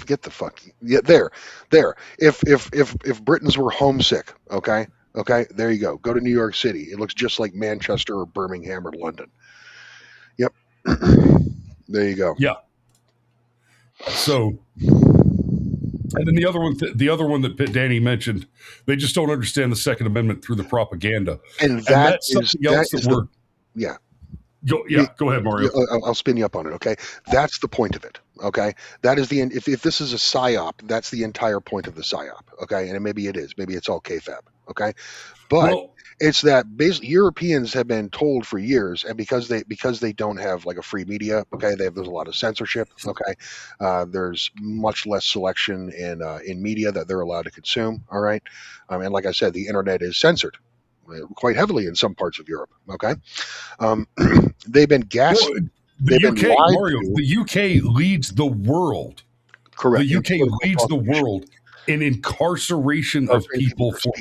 get the fuck there. If Britons were homesick, okay, there you go to New York City. It looks just like Manchester or Birmingham or London. Yep. There you go. Yeah. So, and then the other one that Danny mentioned, they just don't understand the Second Amendment through the propaganda, and that's something else that we're yeah. Go ahead, Mario. I'll spin you up on it. Okay, that's the point of it. Okay, that is the end. If this is a psyop, that's the entire point of the psyop. Okay, and maybe it is. Maybe it's all kayfabe. Okay, but it's that basically Europeans have been told for years, and because they don't have like a free media. Okay, there's a lot of censorship. Okay, there's much less selection in media that they're allowed to consume. All right, and like I said, the internet is censored quite heavily in some parts of Europe. Okay, they've been gassed. The UK, Mario, the UK leads the world. Correct. The UK leads the world in incarceration of people for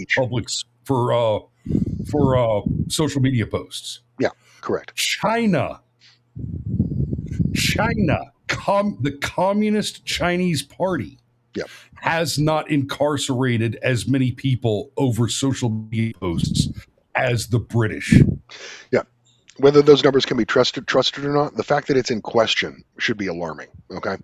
social media posts. Yeah, correct. China, the Communist Chinese Party, has not incarcerated as many people over social media posts as the British. Yeah. Whether those numbers can be trusted or not, the fact that it's in question should be alarming. Okay.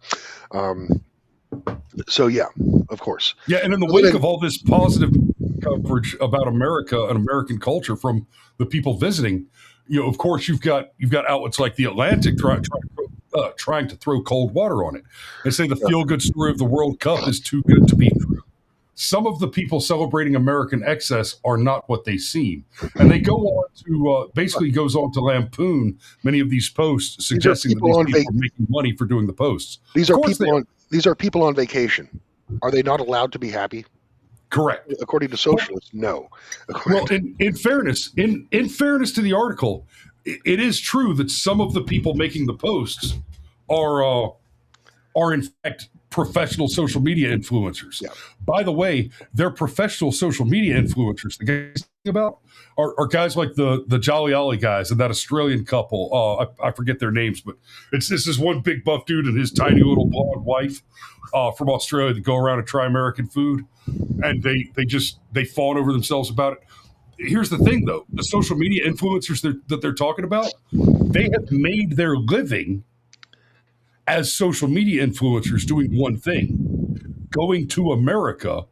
So yeah, of course. Yeah, and in the wake of all this positive coverage about America and American culture from the people visiting, of course you've got outlets like The Atlantic trying to throw cold water on it and say the feel-good story of the World Cup is too good to be true. Some of the people celebrating American excess are not what they seem. And they go on to, basically goes on to lampoon many of these posts, suggesting that these people are making money for doing the posts. These are people on vacation. Are they not allowed to be happy? Correct. According to socialists, no. Well, in fairness to the article, it is true that some of the people making the posts are in fact professional social media influencers. Yeah. By the way, they're professional social media influencers. The guys about are guys like the Jolly Ollie guys and that Australian couple. I forget their names, but this is one big buff dude and his tiny little blonde wife from Australia that go around and try American food, and they fawn over themselves about it. Here's the thing, though: the social media influencers that they're talking about, they have made their living as social media influencers doing one thing: going to America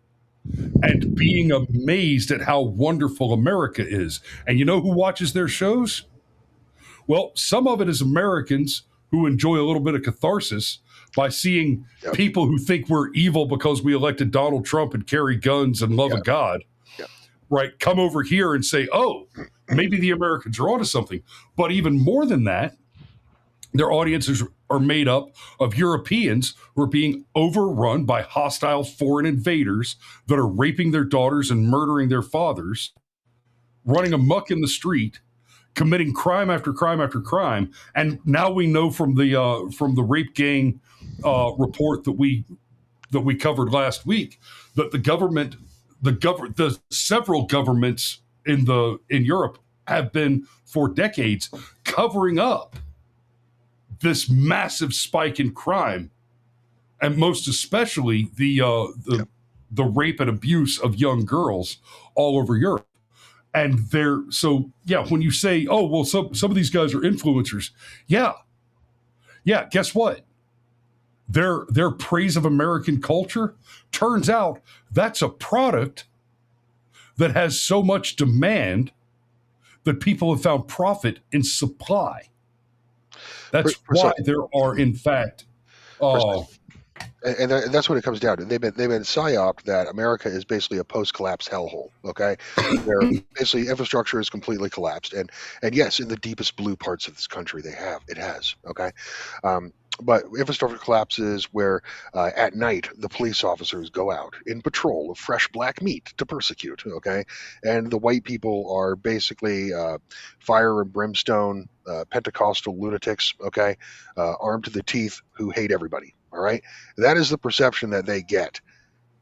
and being amazed at how wonderful America is. And you know who watches their shows? Well, some of it is Americans who enjoy a little bit of catharsis by seeing people who think we're evil because we elected Donald Trump and carry guns and love of God, right, come over here and say, oh, maybe the Americans are onto something. But even more than that, their audiences are made up of Europeans who are being overrun by hostile foreign invaders that are raping their daughters and murdering their fathers, running amok in the street, committing crime after crime after crime. And now we know from the rape gang report that we covered last week that the several governments in Europe have been for decades covering up this massive spike in crime, and most especially the rape and abuse of young girls all over Europe. And when you say, oh, well, some of these guys are influencers, guess what? Their praise of American culture, turns out that's a product that has so much demand that people have found profit in supply. That's why there are, in fact, and that's what it comes down to. They've been psyoped that America is basically a post-collapse hellhole. Okay, where basically infrastructure is completely collapsed, and yes, in the deepest blue parts of this country, it has. Okay, but infrastructure collapses where at night the police officers go out in patrol of fresh black meat to persecute. Okay, and the white people are basically fire and brimstone Pentecostal lunatics. Okay, armed to the teeth who hate everybody. All right, that is the perception that they get.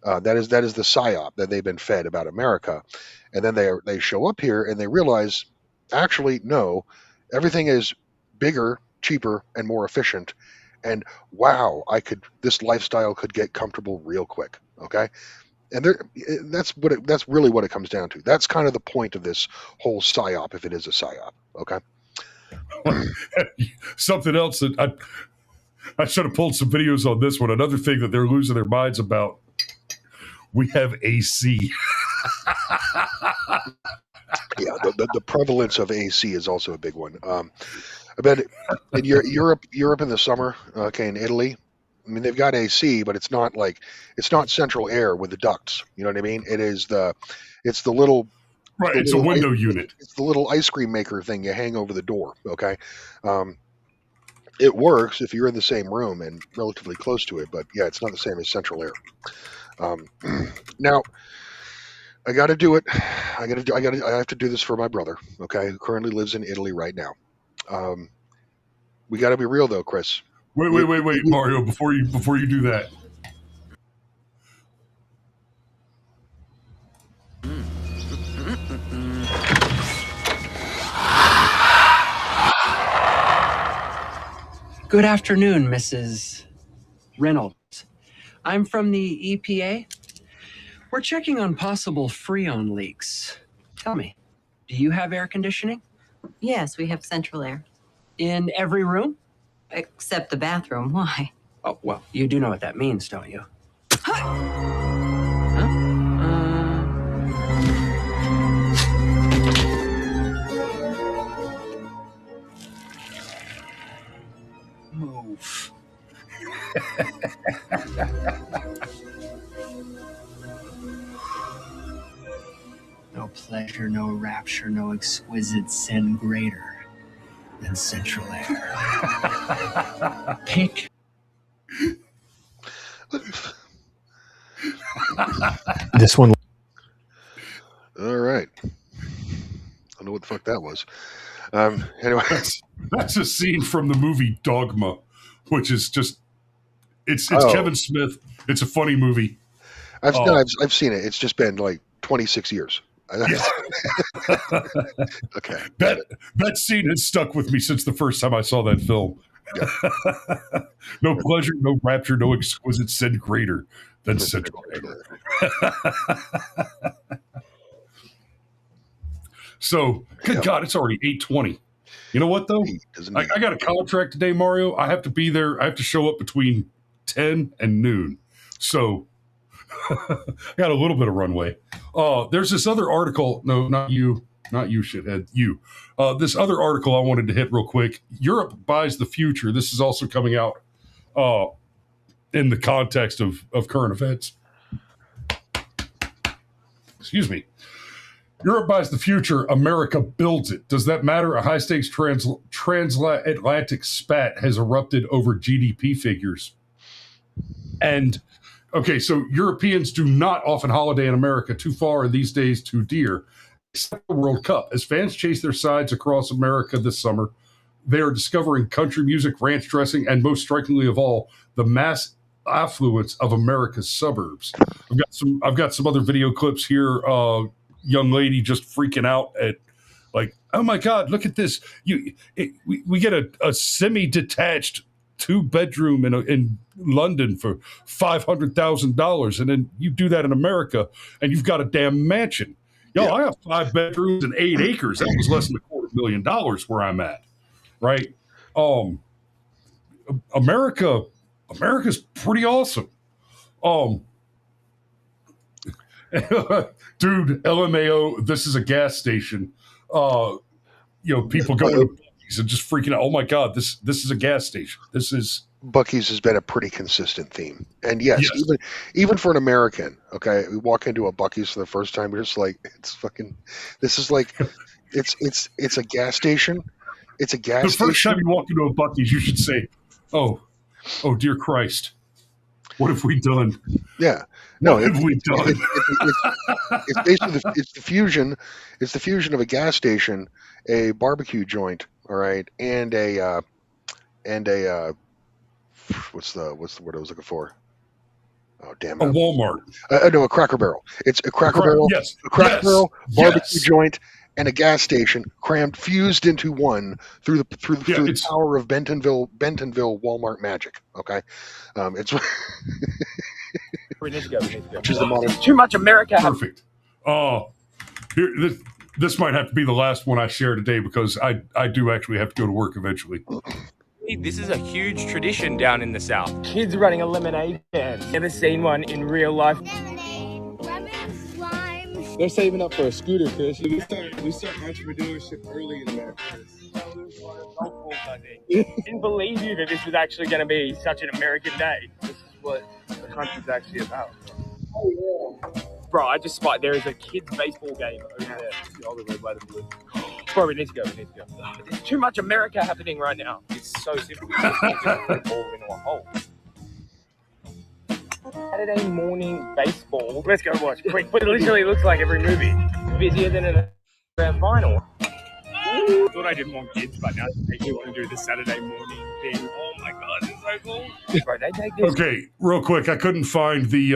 That is the psyop that they've been fed about America, and then they show up here and they realize, actually, no, everything is bigger, cheaper, and more efficient. And wow, this lifestyle could get comfortable real quick. Okay, and that's really what it comes down to. That's kind of the point of this whole psyop, if it is a psyop. Okay. Something else that I should have pulled some videos on this one. Another thing that they're losing their minds about: we have AC. Yeah, the prevalence of AC is also a big one. I bet in Europe in the summer, in Italy, I mean, they've got AC, but it's not central air with the ducts. You know what I mean? It's the little right. It's a window unit. It's the little ice cream maker thing you hang over the door. Okay. It works if you're in the same room and relatively close to it, but yeah, it's not the same as central air. Now, I got to do it. I have to do this for my brother. Okay, who currently lives in Italy right now. We got to be real though, Chris. Wait, Mario. Before you do that. Good afternoon, Mrs. Reynolds. I'm from the EPA. We're checking on possible Freon leaks. Tell me, do you have air conditioning? Yes, we have central air. In every room? Except the bathroom. Why? Oh, well, you do know what that means, don't you? Move. No pleasure, no rapture, no exquisite sin greater than central air. Pick. This one. All right. I don't know what the fuck that was. Anyway, that's a scene from the movie Dogma, which is just It's Kevin Smith. It's a funny movie. I've seen it. It's just been like 26 years. Okay. That scene has stuck with me since the first time I saw that film. Yeah. No pleasure, no rapture, no exquisite sin greater than Central Air. So, good God, it's already 8:20. You know what, though? I got a contract today, Mario. I have to be there. I have to show up between 10 and noon. So, I got a little bit of runway. There's this other article. No, not you, shithead. You. This other article I wanted to hit real quick. Europe buys the future. This is also coming out in the context of current events. Excuse me. Europe buys the future. America builds it. Does that matter? A high-stakes transatlantic spat has erupted over GDP figures. And okay, so Europeans do not often holiday in America. Too far, and these days too dear. Except the World Cup. As fans chase their sides across America this summer, they are discovering country music, ranch dressing, and most strikingly of all, the mass affluence of America's suburbs. I've got some other video clips here. Young lady just freaking out at, like, oh my God, look at this. We get a semi-detached 2-bedroom in London for $500,000, and then you do that in America, and you've got a damn mansion. I have 5 bedrooms and 8 acres. That was less than $250,000 where I'm at, right? America's pretty awesome. Dude, LMAO, this is a gas station. People going to Buc-ee's and just freaking out. Oh my God, this is a gas station. This is Buc-ee's has been a pretty consistent theme. And yes. Even for an American, okay, we walk into a Buc-ee's for the first time, we're just like, it's a gas station. It's a gas station. The first time you walk into a Buc-ee's, you should say, oh dear Christ, what have we done? Yeah. No, it's basically it's the fusion of a gas station, a barbecue joint, all right, and a what's the word I was looking for? Oh damn it! A Walmart. No, a Cracker Barrel. It's a Cracker Barrel. Yes. A Cracker Barrel, barbecue joint, and a gas station fused into one through the power of Bentonville Walmart magic. Okay, it's. We need to go. Which is the modern. Too much America. Perfect. This might have to be the last one I share today because I do actually have to go to work eventually. This is a huge tradition down in the South. Kids running a lemonade stand. Never seen one in real life. Lemonade, lemon, slime. They're saving up for a scooter, Chris. We start entrepreneurship early in America. Didn't believe you that this was actually going to be such an American day. This is what the country's actually about. Oh yeah. Bro, I just spotted there is a kids' baseball game over there. All the way by the blue. Bro, we need to go. There's too much America happening right now. It's so simple. You just need to put it all into a hole. Saturday morning baseball. Let's go watch. Quick, but it literally looks like every movie. Busier than a grand final. Thought I didn't want kids, but now they do want to do the Saturday morning thing. Oh my God, it's so cool. Bro, they take this. Okay, real quick, I couldn't find the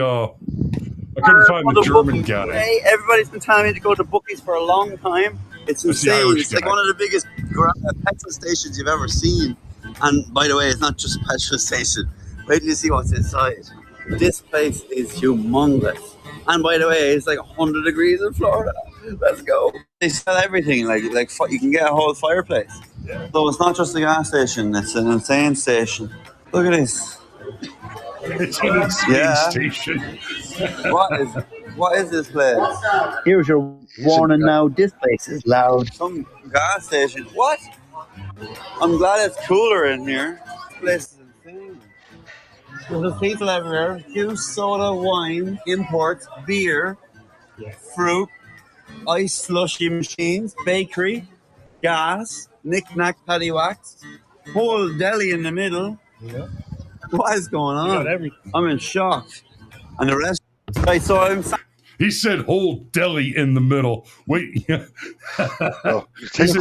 German guy. Hey, everybody's been telling me to go to Buc-ee's for a long time. It's insane. It's like one of the biggest petrol stations you've ever seen. And by the way, it's not just a petrol station. Wait till you see what's inside. This place is humongous. And by the way, it's like 100 degrees in Florida. Let's go. They sell everything. Like you can get a whole fireplace. Yeah. So it's not just a gas station. It's an insane station. Look at this. It's an insane station. What is this place? Here's your warning now. This place is loud. Some gas station. What? I'm glad it's cooler in here. This place is insane. There's people everywhere. Juice, soda, wine, imports, beer, fruit, ice slushy machines, bakery, gas, knick-knack, paddywhacks, whole deli in the middle. Yeah. What is going on? I'm in shock. And the rest. Right, so He said whole deli in the middle. Wait, he's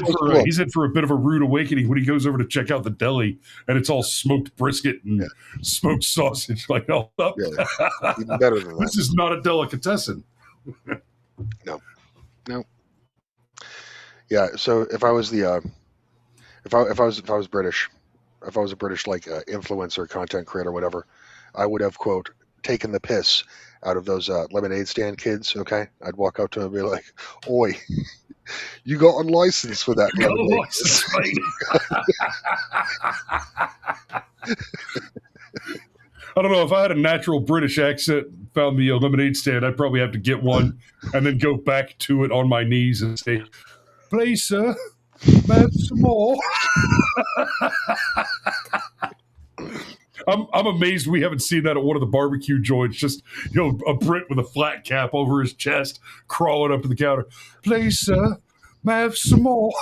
in for a bit of a rude awakening when he goes over to check out the deli, and it's all smoked brisket and smoked sausage. Like, oh, even better than that. This is not a delicatessen. No. Yeah. So if I was if I was British, if I was a British like influencer, content creator, whatever, I would have quote taken the piss out of those lemonade stand kids. Okay, I'd walk up to them and be like, "Oi, you got a license for that lemonade?" I don't know, if I had a natural British accent, found me a lemonade stand, I'd probably have to get one and then go back to it on my knees and say, "Please, sir, may I have some more?" I'm amazed we haven't seen that at one of the barbecue joints. Just, a Brit with a flat cap over his chest, crawling up to the counter. "Please, sir, may I have some more?"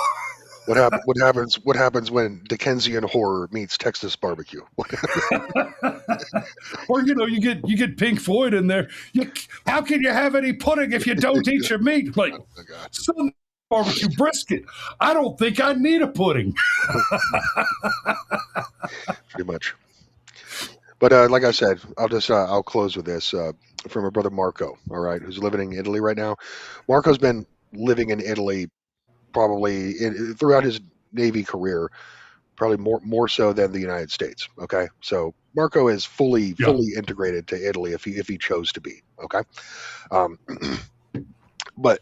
What happens? What happens when Dickensian horror meets Texas barbecue? Or you get Pink Floyd in there. How can you have any pudding if you don't eat your meat? Like, some barbecue brisket. I don't think I need a pudding. Pretty much. But like I said, I'll close with this from my brother Marco. All right, who's living in Italy right now. Marco's been living in Italy probably throughout his Navy career, probably more so than the United States. Okay, so Marco is fully integrated to Italy if he chose to be. Okay, but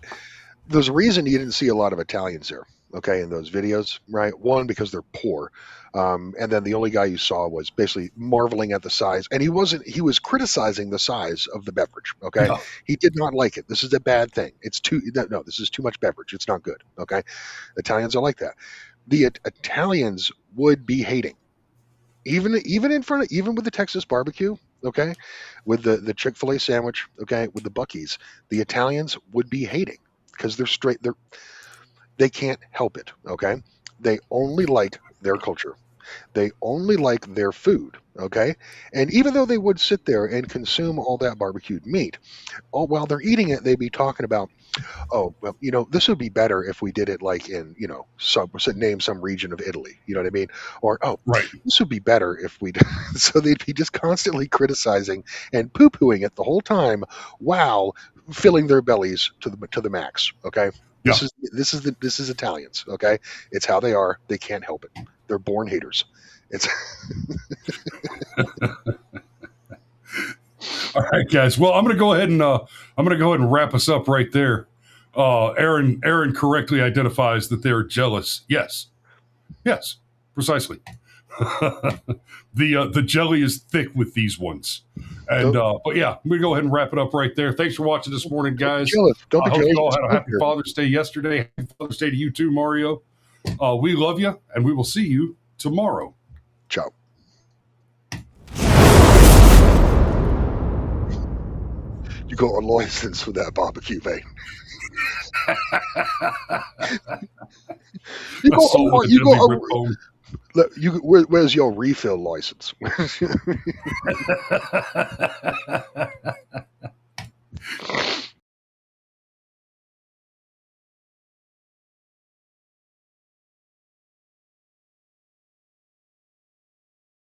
there's a reason you didn't see a lot of Italians there. Okay, in those videos, right? One, because they're poor. And then the only guy you saw was basically marveling at the size, and he was criticizing the size of the beverage. Okay. No. He did not like it. This is a bad thing. This is too much beverage. It's not good. Okay. Italians are like that. The Italians would be hating, even with the Texas barbecue. Okay. With the Chick-fil-A sandwich. Okay. With the Buc-ee's, the Italians would be hating because they can't help it. Okay. They only like their culture. They only like their food, okay? And even though they would sit there and consume all that barbecued meat, while they're eating it, they'd be talking about, "Oh, well, this would be better if we did it like in, name some region of Italy." You know what I mean? Or, "Oh, right, this would be better if we did." So they'd be just constantly criticizing and poo-pooing it the whole time while filling their bellies to the max, okay? Yeah. This is Italians, okay? It's how they are. They can't help it. They're born haters. It's All right, guys. Well, I'm going to go ahead and wrap us up right there. Aaron correctly identifies that they're jealous. Yes, precisely. The jelly is thick with these ones. And but yeah, we're gonna go ahead and wrap it up right there. Thanks for watching this morning, guys. I hope you all had a happy Father's Day yesterday. Happy Father's Day to you too, Mario. We love you, and we will see you tomorrow. Ciao. You got a license for that barbecue, mate. Where's your refill license?